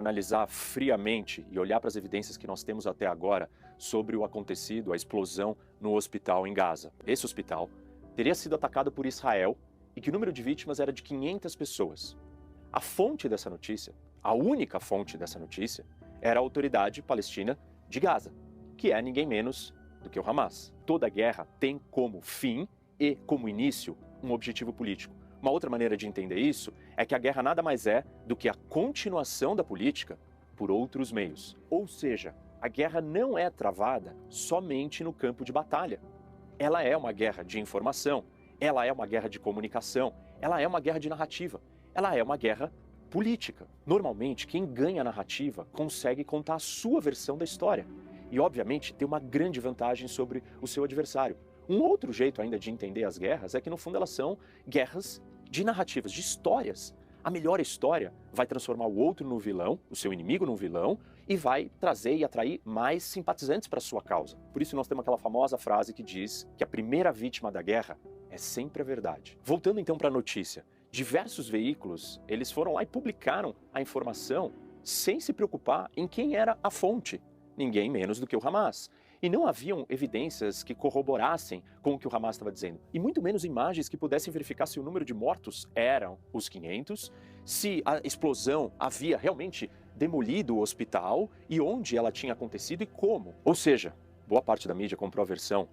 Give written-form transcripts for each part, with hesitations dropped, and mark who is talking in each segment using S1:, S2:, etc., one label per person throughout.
S1: analisar friamente e olhar para as evidências que nós temos até agora sobre o acontecido, a explosão no hospital em Gaza. Esse hospital teria sido atacado por Israel e que o número de vítimas era de 500 pessoas. A fonte dessa notícia, a única fonte dessa notícia, era a autoridade palestina de Gaza, que é ninguém menos do que o Hamas. Toda guerra tem como fim e como início um objetivo político. Uma outra maneira de entender isso é que a guerra nada mais é do que a continuação da política por outros meios. Ou seja, a guerra não é travada somente no campo de batalha. Ela é uma guerra de informação, ela é uma guerra de comunicação, ela é uma guerra de narrativa, ela é uma guerra política. Normalmente, quem ganha a narrativa consegue contar a sua versão da história e, obviamente, tem uma grande vantagem sobre o seu adversário. Um outro jeito ainda de entender as guerras é que, no fundo, elas são guerras de narrativas, de histórias. A melhor história vai transformar o outro no vilão, o seu inimigo no vilão, e vai trazer e atrair mais simpatizantes para a sua causa. Por isso nós temos aquela famosa frase que diz que a primeira vítima da guerra é sempre a verdade. Voltando então para a notícia, diversos veículos, eles foram lá e publicaram a informação sem se preocupar em quem era a fonte, ninguém menos do que o Hamas. E não haviam evidências que corroborassem com o que o Hamas estava dizendo. E muito menos imagens que pudessem verificar se o número de mortos eram os 500, se a explosão havia realmente demolido o hospital e onde ela tinha acontecido e como. Ou seja, boa parte da mídia comprou a versão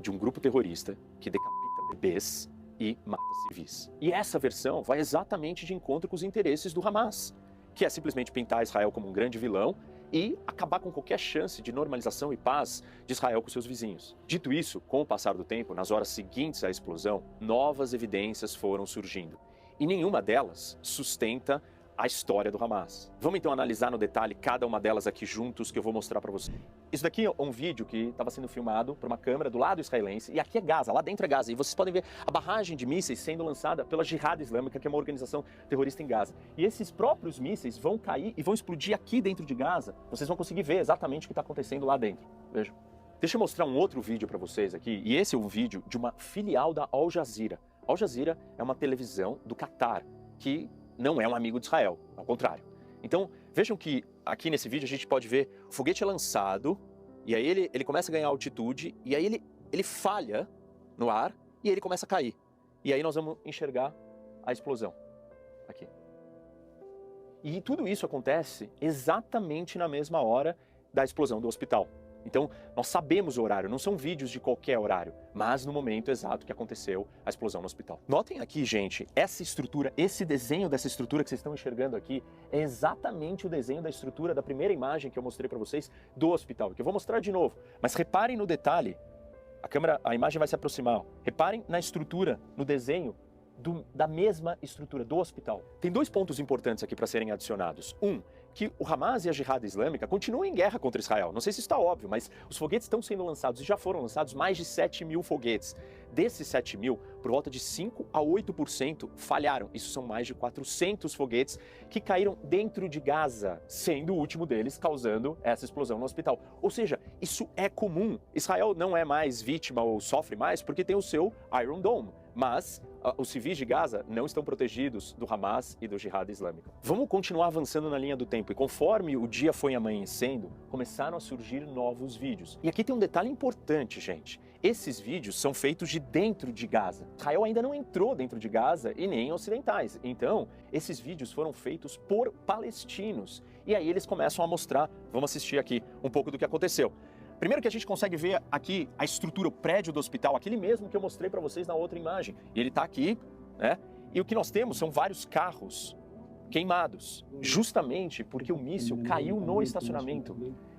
S1: de um grupo terrorista que decapita bebês e mata civis. E essa versão vai exatamente de encontro com os interesses do Hamas, que é simplesmente pintar Israel como um grande vilão e acabar com qualquer chance de normalização e paz de Israel com seus vizinhos. Dito isso, com o passar do tempo, nas horas seguintes à explosão, novas evidências foram surgindo. E nenhuma delas sustenta a história do Hamas. Vamos então analisar no detalhe cada uma delas aqui juntos, que eu vou mostrar para você. Isso daqui é um vídeo que estava sendo filmado por uma câmera do lado israelense, e aqui é Gaza, lá dentro é Gaza, e vocês podem ver a barragem de mísseis sendo lançada pela Jihad Islâmica, que é uma organização terrorista em Gaza. E esses próprios mísseis vão cair e vão explodir aqui dentro de Gaza. Vocês vão conseguir ver exatamente o que está acontecendo lá dentro. Vejam. Deixa eu mostrar um outro vídeo para vocês aqui, e esse é um vídeo de uma filial da Al Jazeera. Al Jazeera é uma televisão do Catar, que não é um amigo de Israel, ao contrário. Então, vejam que aqui nesse vídeo a gente pode ver o foguete é lançado, e aí ele começa a ganhar altitude, e aí ele falha no ar, e aí ele começa a cair. E aí nós vamos enxergar a explosão, aqui. E tudo isso acontece exatamente na mesma hora da explosão do hospital. Então, nós sabemos o horário, não são vídeos de qualquer horário, mas no momento exato que aconteceu a explosão no hospital. Notem aqui, gente, essa estrutura, esse desenho dessa estrutura que vocês estão enxergando aqui, é exatamente o desenho da estrutura da primeira imagem que eu mostrei para vocês do hospital, que eu vou mostrar de novo. Mas reparem no detalhe, a imagem vai se aproximar, reparem na estrutura, no desenho da mesma estrutura do hospital. Tem dois pontos importantes aqui para serem adicionados. Um, que o Hamas e a Jihad Islâmica continuam em guerra contra Israel. Não sei se isso está óbvio, mas os foguetes estão sendo lançados e já foram lançados mais de 7 mil foguetes. Desses 7 mil, por volta de 5 a 8% falharam. Isso são mais de 400 foguetes que caíram dentro de Gaza, sendo o último deles causando essa explosão no hospital. Ou seja, isso é comum. Israel não é mais vítima ou sofre mais porque tem o seu Iron Dome, mas os civis de Gaza não estão protegidos do Hamas e do Jihad Islâmico. Vamos continuar avançando na linha do tempo e conforme o dia foi amanhecendo, começaram a surgir novos vídeos. E aqui tem um detalhe importante, gente. Esses vídeos são feitos de dentro de Gaza. Israel ainda não entrou dentro de Gaza e nem ocidentais. Então, esses vídeos foram feitos por palestinos. E aí eles começam a mostrar, vamos assistir aqui um pouco do que aconteceu. Primeiro que a gente consegue ver aqui a estrutura, o prédio do hospital, aquele mesmo que eu mostrei para vocês na outra imagem. E ele está aqui, né? E o que nós temos são vários carros queimados, justamente porque o míssil caiu no estacionamento.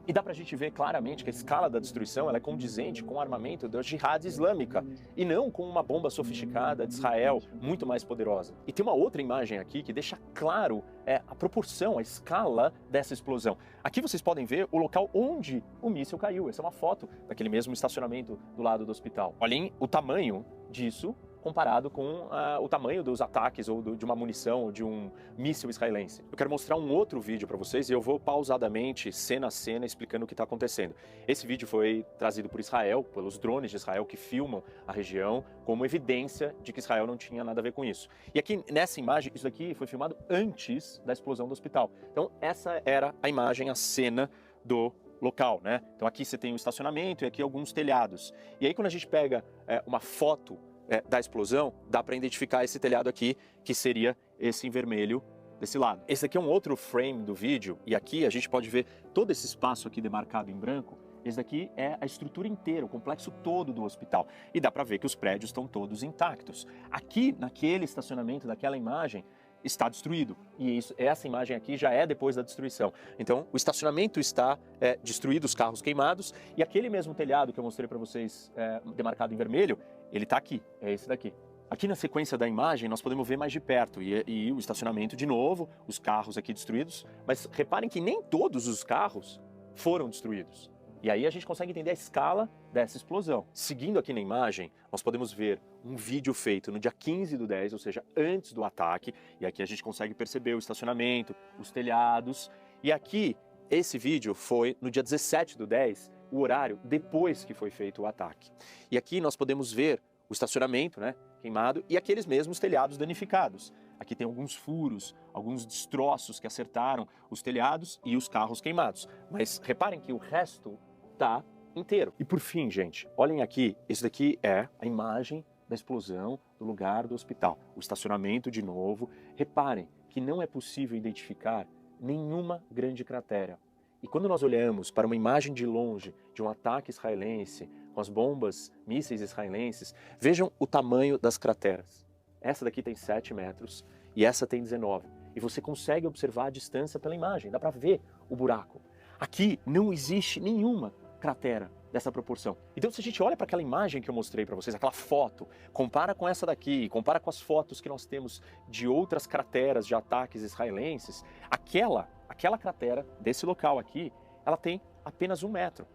S1: E dá pra gente ver claramente que a escala da destruição ela é condizente com o armamento da Jihad Islâmica e não com uma bomba sofisticada de Israel muito mais poderosa. E tem uma outra imagem aqui que deixa claro a proporção, a escala dessa explosão. Aqui vocês podem ver o local onde o míssil caiu. Essa é uma foto daquele mesmo estacionamento do lado do hospital. Olhem o tamanho disso comparado com o tamanho dos ataques ou de uma munição ou de um míssil israelense. Eu quero mostrar um outro vídeo para vocês e eu vou pausadamente, cena a cena, explicando o que está acontecendo. Esse vídeo foi trazido por Israel, pelos drones de Israel que filmam a região, como evidência de que Israel não tinha nada a ver com isso. E aqui nessa imagem, isso daqui foi filmado antes da explosão do hospital. Então essa era a imagem, a cena do local, né? Então aqui você tem um estacionamento e aqui alguns telhados. E aí quando a gente pega uma foto da explosão, dá para identificar esse telhado aqui, que seria esse em vermelho desse lado. Esse aqui é um outro frame do vídeo, e aqui a gente pode ver todo esse espaço aqui demarcado em branco. Esse daqui é a estrutura inteira, o complexo todo do hospital. E dá para ver que os prédios estão todos intactos. Aqui, naquele estacionamento, daquela imagem, está destruído. E essa imagem aqui já é depois da destruição. Então, o estacionamento está destruído, os carros queimados, e aquele mesmo telhado que eu mostrei para vocês, demarcado em vermelho, ele está aqui, é esse daqui. Aqui na sequência da imagem nós podemos ver mais de perto, e o estacionamento de novo, os carros aqui destruídos, mas reparem que nem todos os carros foram destruídos. E aí a gente consegue entender a escala dessa explosão. Seguindo aqui na imagem, nós podemos ver um vídeo feito no dia 15/10, ou seja, antes do ataque. E aqui a gente consegue perceber o estacionamento, os telhados. E aqui, esse vídeo foi no dia 17/10, o horário depois que foi feito o ataque. E aqui nós podemos ver o estacionamento, né, queimado, e aqueles mesmos telhados danificados. Aqui tem alguns furos, alguns destroços que acertaram os telhados e os carros queimados. Mas reparem que o resto está inteiro. E por fim, gente, olhem aqui, esse daqui é a imagem da explosão do lugar do hospital. O estacionamento de novo. Reparem que não é possível identificar nenhuma grande cratera. E quando nós olhamos para uma imagem de longe de um ataque israelense, com as bombas, mísseis israelenses, vejam o tamanho das crateras. Essa daqui tem 7 metros e essa tem 19. E você consegue observar a distância pela imagem, dá para ver o buraco. Aqui não existe nenhuma cratera dessa proporção. Então, se a gente olha para aquela imagem que eu mostrei para vocês, aquela foto, compara com essa daqui, compara com as fotos que nós temos de outras crateras de ataques israelenses, aquela cratera desse local aqui, ela tem apenas 1 metro.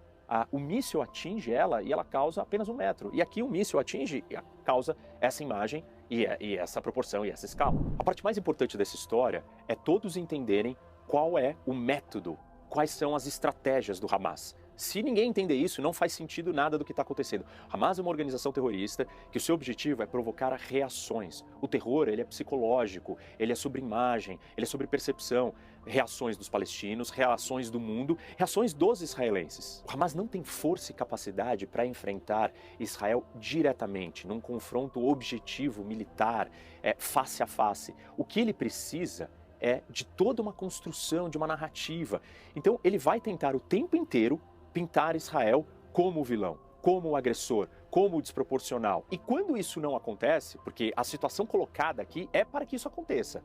S1: O míssil atinge ela e ela causa apenas 1 metro. E aqui o míssil atinge e causa essa imagem e essa proporção e essa escala. A parte mais importante dessa história é todos entenderem qual é o método, quais são as estratégias do Hamas. Se ninguém entender isso, não faz sentido nada do que está acontecendo. Hamas é uma organização terrorista que o seu objetivo é provocar reações. O terror, ele é psicológico, ele é sobre imagem, ele é sobre percepção. Reações dos palestinos, reações do mundo, reações dos israelenses. O Hamas não tem força e capacidade para enfrentar Israel diretamente, num confronto objetivo militar, face a face. O que ele precisa é de toda uma construção, de uma narrativa. Então ele vai tentar o tempo inteiro pintar Israel como o vilão, como o agressor, como o desproporcional. E quando isso não acontece, porque a situação colocada aqui é para que isso aconteça,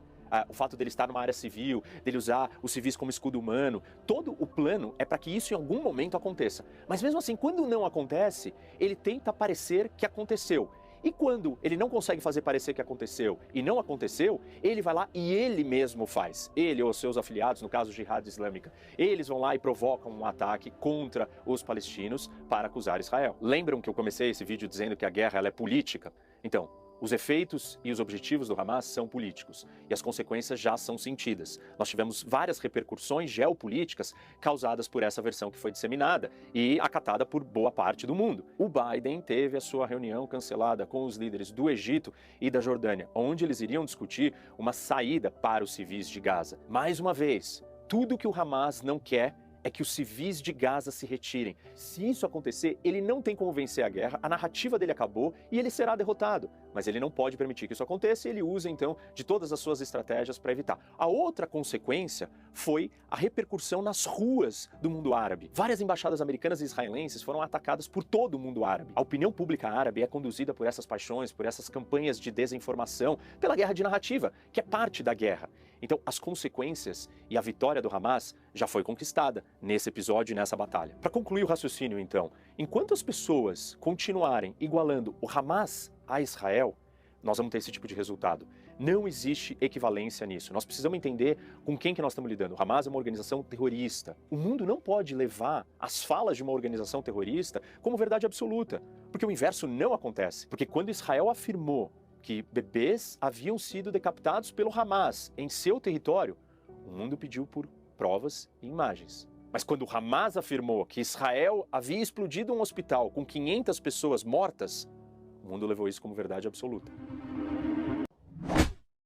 S1: o fato dele estar numa área civil, dele usar os civis como escudo humano, todo o plano é para que isso em algum momento aconteça. Mas mesmo assim, quando não acontece, ele tenta parecer que aconteceu. E quando ele não consegue fazer parecer que aconteceu e não aconteceu, ele vai lá e ele mesmo faz. Ele ou seus afiliados, no caso Jihad Islâmica, eles vão lá e provocam um ataque contra os palestinos para acusar Israel. Lembram que eu comecei esse vídeo dizendo que a guerra ela é política? Então, os efeitos e os objetivos do Hamas são políticos e as consequências já são sentidas. Nós tivemos várias repercussões geopolíticas causadas por essa versão que foi disseminada e acatada por boa parte do mundo. O Biden teve a sua reunião cancelada com os líderes do Egito e da Jordânia, onde eles iriam discutir uma saída para os civis de Gaza. Mais uma vez, tudo que o Hamas não quer é que os civis de Gaza se retirem. Se isso acontecer, ele não tem como vencer a guerra, a narrativa dele acabou e ele será derrotado. Mas ele não pode permitir que isso aconteça e ele usa, então, de todas as suas estratégias para evitar. A outra consequência foi a repercussão nas ruas do mundo árabe. Várias embaixadas americanas e israelenses foram atacadas por todo o mundo árabe. A opinião pública árabe é conduzida por essas paixões, por essas campanhas de desinformação, pela guerra de narrativa, que é parte da guerra. Então, as consequências e a vitória do Hamas já foi conquistada nesse episódio e nessa batalha. Para concluir o raciocínio, então, enquanto as pessoas continuarem igualando o Hamas a Israel, nós vamos ter esse tipo de resultado. Não existe equivalência nisso. Nós precisamos entender com quem que nós estamos lidando. O Hamas é uma organização terrorista. O mundo não pode levar as falas de uma organização terrorista como verdade absoluta, porque o inverso não acontece. Porque quando Israel afirmou que bebês haviam sido decapitados pelo Hamas em seu território, o mundo pediu por provas e imagens. Mas quando o Hamas afirmou que Israel havia explodido um hospital com 500 pessoas mortas, o mundo levou isso como verdade absoluta.